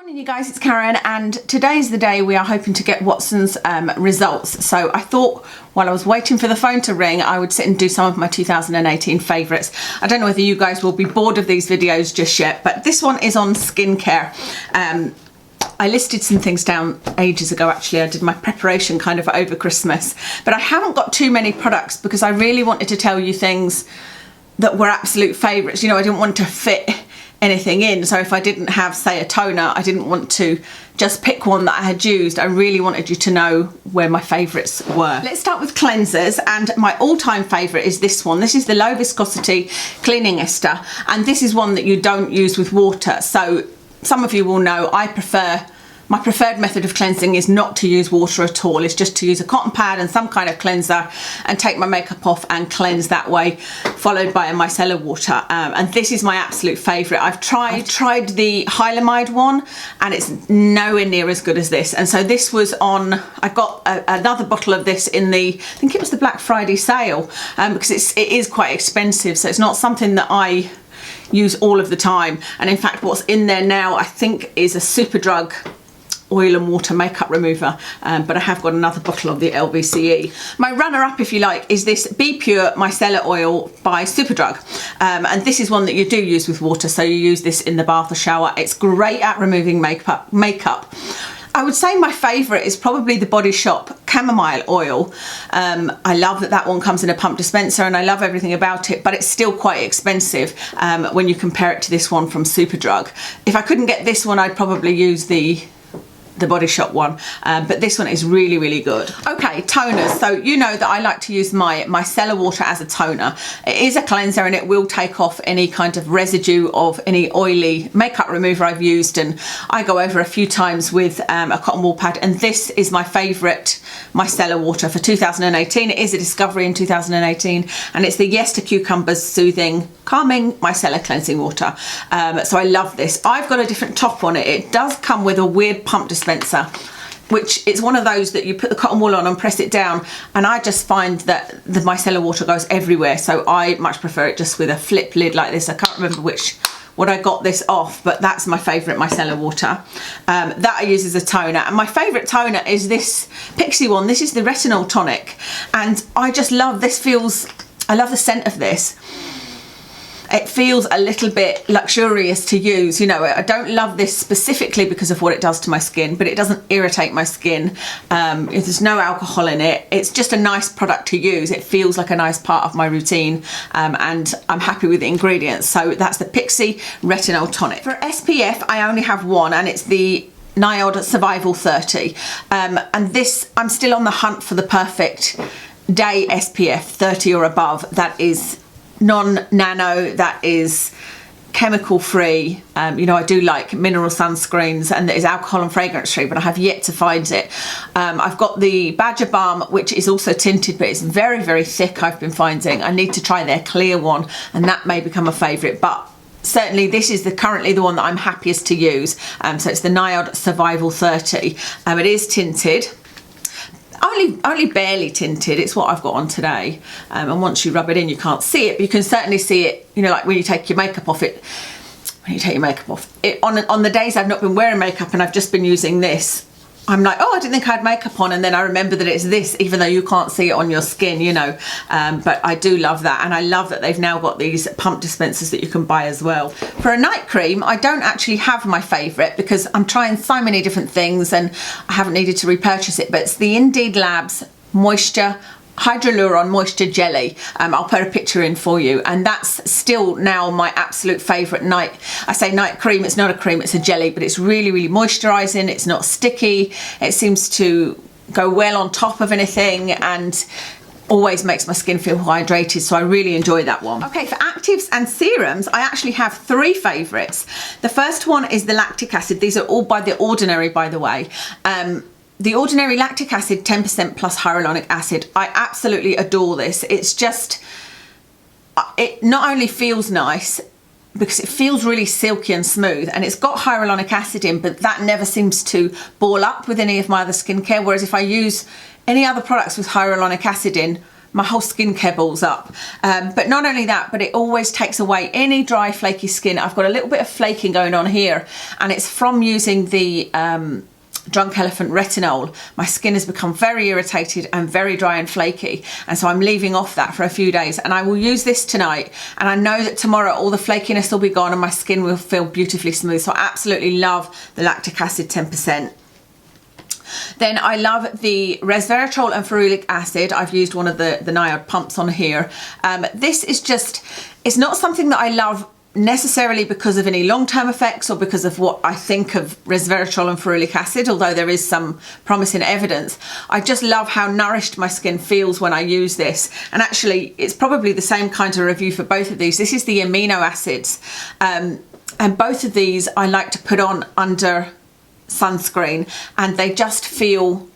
Morning you guys, it's Karen, and today's the day we are hoping to get Watson's results. So I thought while I was waiting for the phone to ring I would sit and do some of my 2018 favourites. I don't know whether you guys will be bored of these videos just yet, but this one is on skincare. I listed some things down ages ago actually. I did my preparation kind of over Christmas, but I haven't got too many products because I really wanted to tell you things that were absolute favourites. You know, I didn't want to fit anything in, so if I didn't have, say, a toner, I didn't want to just pick one that I had used. I really wanted you to know where my favourites were. Let's start with cleansers, and my all-time favourite is this one. This is the low viscosity cleaning ester, and this is one that you don't use with water. So some of you will know my preferred method of cleansing is not to use water at all. It's just to use a cotton pad and some kind of cleanser and take my makeup off and cleanse that way, followed by a micellar water. And this is my absolute favourite. I've tried the hylamide one and it's nowhere near as good as this. And so this was on, I got another bottle of this in the, I think it was the Black Friday sale, because it is quite expensive. So it's not something that I use all of the time. And in fact, what's in there now, I think, is a Superdrug oil and water makeup remover, but I have got another bottle of the LVCE. My runner-up, if you like, is this Be Pure Micellar Oil by Superdrug, and this is one that you do use with water, so you use this in the bath or shower. It's great at removing makeup. I would say my favourite is probably the Body Shop chamomile oil. I love that one comes in a pump dispenser and I love everything about it, but it's still quite expensive when you compare it to this one from Superdrug. If I couldn't get this one, I'd probably use the Body Shop one, but this one is really, really good. Okay, toners. So you know that I like to use my micellar water as a toner. It is a cleanser and it will take off any kind of residue of any oily makeup remover I've used, and I go over a few times with a cotton wool pad, and this is my favourite micellar water for 2018. It is a discovery in 2018, and it's the Yes to Cucumbers Soothing Calming Micellar Cleansing Water. So I love this. I've got a different top on it. It does come with a weird pump dispenser, which it's one of those that you put the cotton wool on and press it down, and I just find that the micellar water goes everywhere, so I much prefer it just with a flip lid like this. I can't remember what I got this off, but that's my favourite micellar water. That I use as a toner, and my favourite toner is this Pixi one. This is the retinol tonic, and I just love this. I love the scent of this. It feels a little bit luxurious to use. You know, I don't love this specifically because of what it does to my skin, but it doesn't irritate my skin. There's no alcohol in it. It's just a nice product to use. It feels like a nice part of my routine, and I'm happy with the ingredients. So that's the Pixi Retinol Tonic. For SPF, I only have one, and it's the Niod Survival 30. And this, I'm still on the hunt for the perfect day SPF 30 or above that is non-nano, that is chemical free. You know, I do like mineral sunscreens, and that is alcohol and fragrance free, but I have yet to find it. I've got the Badger Balm, which is also tinted, but it's very, very thick, I've been finding. I need to try their clear one, and that may become a favourite, but certainly this is currently the one that I'm happiest to use. So it's the Niod Survival 30. It is tinted. Only barely tinted. It's what I've got on today, and once you rub it in you can't see it, but you can certainly see it, you know, like when you take your makeup off on the days I've not been wearing makeup and I've just been using this, I'm like, oh, I didn't think I had makeup on, and then I remember that it's this, even though you can't see it on your skin, you know. But I do love that, and I love that they've now got these pump dispensers that you can buy as well. For a night cream, I don't actually have my favourite because I'm trying so many different things and I haven't needed to repurchase it, but it's the Indeed Labs Hydraluron Moisture Jelly. I'll put a picture in for you, and that's still now my absolute favourite night. I say night cream, it's not a cream, it's a jelly, but it's really, really moisturising. It's not sticky. It seems to go well on top of anything and always makes my skin feel hydrated, so I really enjoy that one. Okay, for actives and serums, I actually have three favourites. The first one is the Lactic Acid. These are all by The Ordinary, by the way. The Ordinary Lactic Acid 10% plus hyaluronic acid. I absolutely adore this. It's just, it not only feels nice because it feels really silky and smooth, and it's got hyaluronic acid in, but that never seems to ball up with any of my other skincare, whereas if I use any other products with hyaluronic acid in, my whole skincare balls up. But not only that, but it always takes away any dry, flaky skin. I've got a little bit of flaking going on here, and it's from using the Drunk Elephant retinol. My skin has become very irritated and very dry and flaky, and so I'm leaving off that for a few days, and I will use this tonight, and I know that tomorrow all the flakiness will be gone and my skin will feel beautifully smooth. So I absolutely love the Lactic Acid 10%. Then I love the Resveratrol and Ferulic acid. I've used one of the Niod pumps on here. This is just, it's not something that I love necessarily because of any long-term effects or because of what I think of resveratrol and ferulic acid, although there is some promising evidence. I just love how nourished my skin feels when I use this. And actually, it's probably the same kind of review for both of these. This is the amino acids. And both of these I like to put on under sunscreen, and they just feel,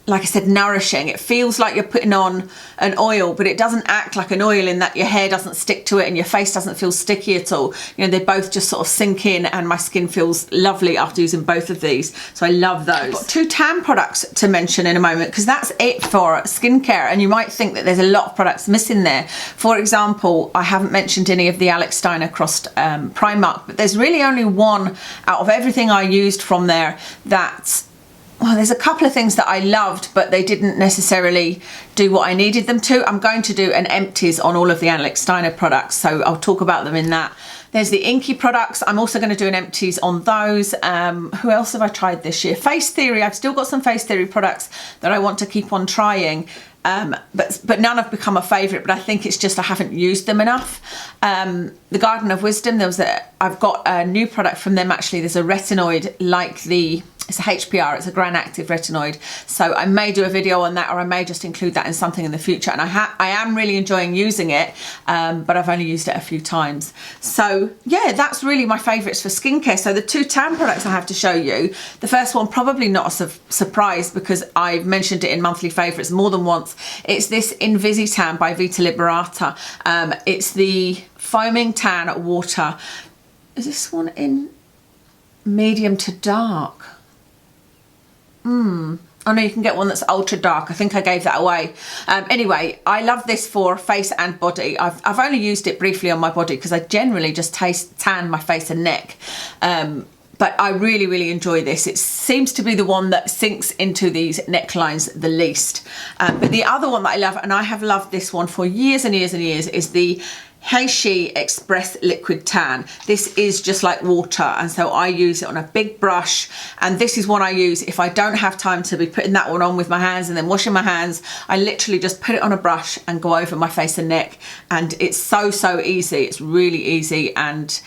like I said, nourishing. It feels like you're putting on an oil, but it doesn't act like an oil in that your hair doesn't stick to it and your face doesn't feel sticky at all. You know, they both just sort of sink in, and my skin feels lovely after using both of these. So I love those. I've got 2 tan products to mention in a moment, because that's it for skincare, and you might think that there's a lot of products missing there. For example, I haven't mentioned any of the Alex Steiner Crossed Primark, but there's really only one out of everything I used from there that's, well, there's a couple of things that I loved, but they didn't necessarily do what I needed them to. I'm going to do an empties on all of the Alex Steiner products, so I'll talk about them in that. There's the Inky products. I'm also going to do an empties on those. Who else have I tried this year? Face Theory. I've still got some Face Theory products that I want to keep on trying. But none have become a favourite, but I think it's just I haven't used them enough. The Garden of Wisdom, I've got a new product from them actually. There's a retinoid like it's a HPR, it's a Gran Active retinoid. So I may do a video on that, or I may just include that in something in the future. And I am really enjoying using it, but I've only used it a few times. So yeah, that's really my favourites for skincare. So the 2 tan products I have to show you. The first one, probably not a surprise because I've mentioned it in monthly favourites more than once. It's this Invisi Tan by Vita Liberata. It's the foaming tan water. Is this one in medium to dark? Oh no, you can get one that's ultra dark. I think I gave that away. Anyway, I love this for face and body. I've only used it briefly on my body because I generally just tan my face and neck. But I really, really enjoy this. It seems to be the one that sinks into these necklines the least. But the other one that I love, and I have loved this one for years and years and years, is the He-Shi Express Liquid Tan. This is just like water, and so I use it on a big brush, and this is what I use if I don't have time to be putting that one on with my hands and then washing my hands. I literally just put it on a brush and go over my face and neck, and it's so easy. It's really easy, and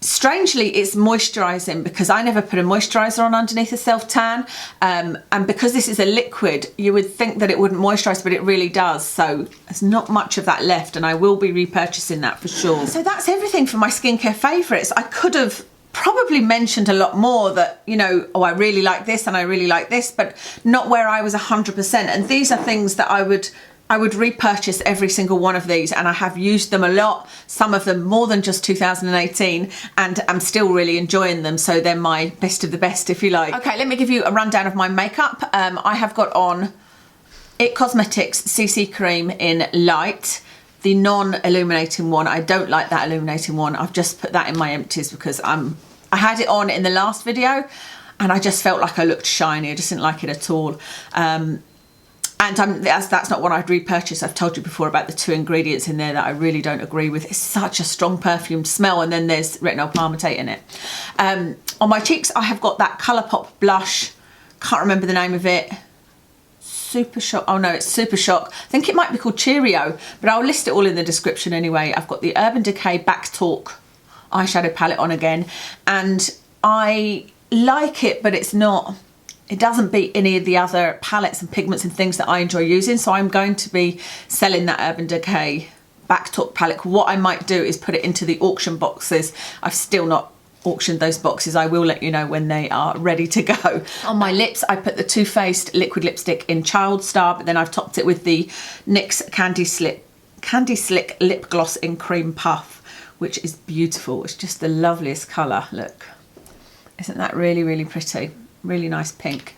strangely it's moisturizing because I never put a moisturizer on underneath a self tan, and because this is a liquid you would think that it wouldn't moisturize, but it really does. So there's not much of that left, and I will be repurchasing that for sure. So that's everything for my skincare favorites. I could have probably mentioned a lot more that, you know, oh, I really like this and I really like this, but not where I was 100%. And these are things that I would repurchase every single one of these, and I have used them a lot, some of them more than just 2018, and I'm still really enjoying them. So they're my best of the best, if you like. Okay, let me give you a rundown of my makeup. I have got on IT Cosmetics CC Cream in Light, the non-illuminating one. I don't like that illuminating one. I've just put that in my empties because I had it on in the last video and I just felt like I looked shiny. I just didn't like it at all. And that's not one I'd repurchase. I've told you before about the 2 ingredients in there that I really don't agree with. It's such a strong perfumed smell, and then there's retinol palmitate in it. On my cheeks, I have got that Colourpop blush. Can't remember the name of it. Super Shock. Oh no, it's Super Shock. I think it might be called Cheerio, but I'll list it all in the description anyway. I've got the Urban Decay Backtalk eyeshadow palette on again, and I like it, but it doesn't beat any of the other palettes and pigments and things that I enjoy using. So I'm going to be selling that Urban Decay Backtalk palette. What I might do is put it into the auction boxes. I've still not auctioned those boxes. I will let you know when they are ready to go. On my lips, I put the Too Faced liquid lipstick in Child Star, but then I've topped it with the NYX Candy Slick lip gloss in Cream Puff, which is beautiful. It's just the loveliest colour. Look, isn't that really, really pretty? Really nice pink.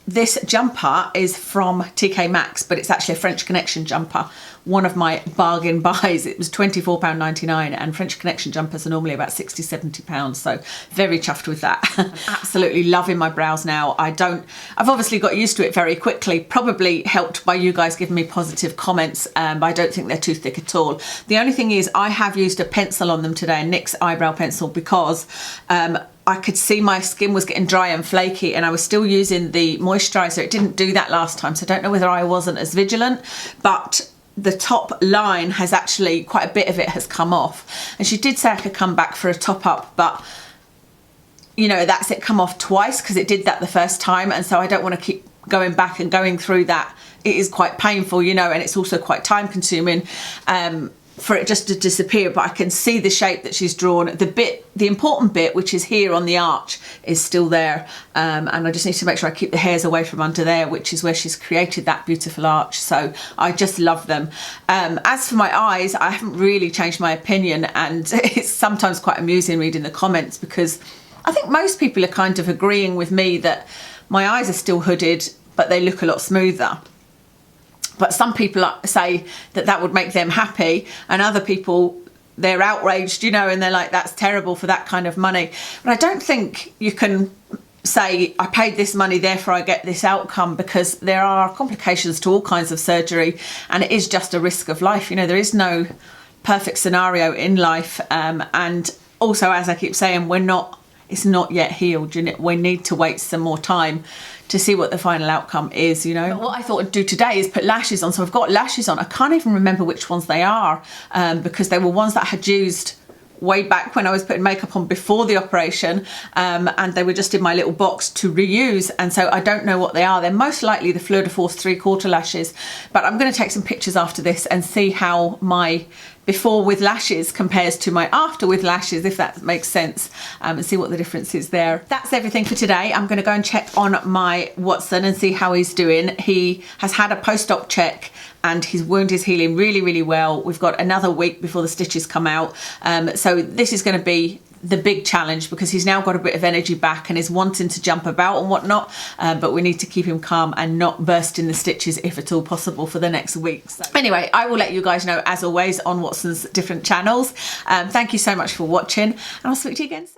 this jumper is from TK Maxx, but it's actually a French Connection jumper. One of my bargain buys. It was £24.99, and French Connection jumpers are normally about £60–70, so very chuffed with that. Absolutely loving my brows now. I've obviously got used to it very quickly, probably helped by you guys giving me positive comments, but I don't think they're too thick at all. The only thing is I have used a pencil on them today, a NYX eyebrow pencil, because I could see my skin was getting dry and flaky, and I was still using the moisturiser. It didn't do that last time, so I don't know whether I wasn't as vigilant, but the top line has actually, quite a bit of it has come off. And she did say I could come back for a top up, but you know, that's it come off twice because it did that the first time, and so I don't want to keep going back and going through that. It is quite painful, you know, and it's also quite time consuming for it just to disappear. But I can see the shape that she's drawn. The important bit, which is here on the arch, is still there, and I just need to make sure I keep the hairs away from under there, which is where she's created that beautiful arch. So I just love them. As for my eyes, I haven't really changed my opinion, and it's sometimes quite amusing reading the comments, because I think most people are kind of agreeing with me that my eyes are still hooded, but they look a lot smoother. But some people say that that would make them happy, and other people, they're outraged, you know, and they're like, that's terrible for that kind of money. But I don't think you can say, I paid this money, therefore I get this outcome, because there are complications to all kinds of surgery, and it is just a risk of life. You know, there is no perfect scenario in life. And also, as I keep saying, it's not yet healed. We need to wait some more time to see what the final outcome is, you know. But what I thought I'd do today is put lashes on. So I've got lashes on. I can't even remember which ones they are, because they were ones that I had used way back when I was putting makeup on before the operation, and they were just in my little box to reuse, and so I don't know what they are. They're most likely the Fleur de Force 3/4 lashes, but I'm going to take some pictures after this and see how my before with lashes compares to my after with lashes, if that makes sense, and see what the difference is there. That's everything for today. I'm going to go and check on my Watson and see how he's doing. He has had a post-op check, and his wound is healing really, really well. We've got another week before the stitches come out. So this is going to be the big challenge, because he's now got a bit of energy back and is wanting to jump about and whatnot, but we need to keep him calm and not burst in the stitches if at all possible for the next week. So anyway, I will let you guys know, as always, on Watson's different channels. Thank you so much for watching, and I'll speak to you again soon.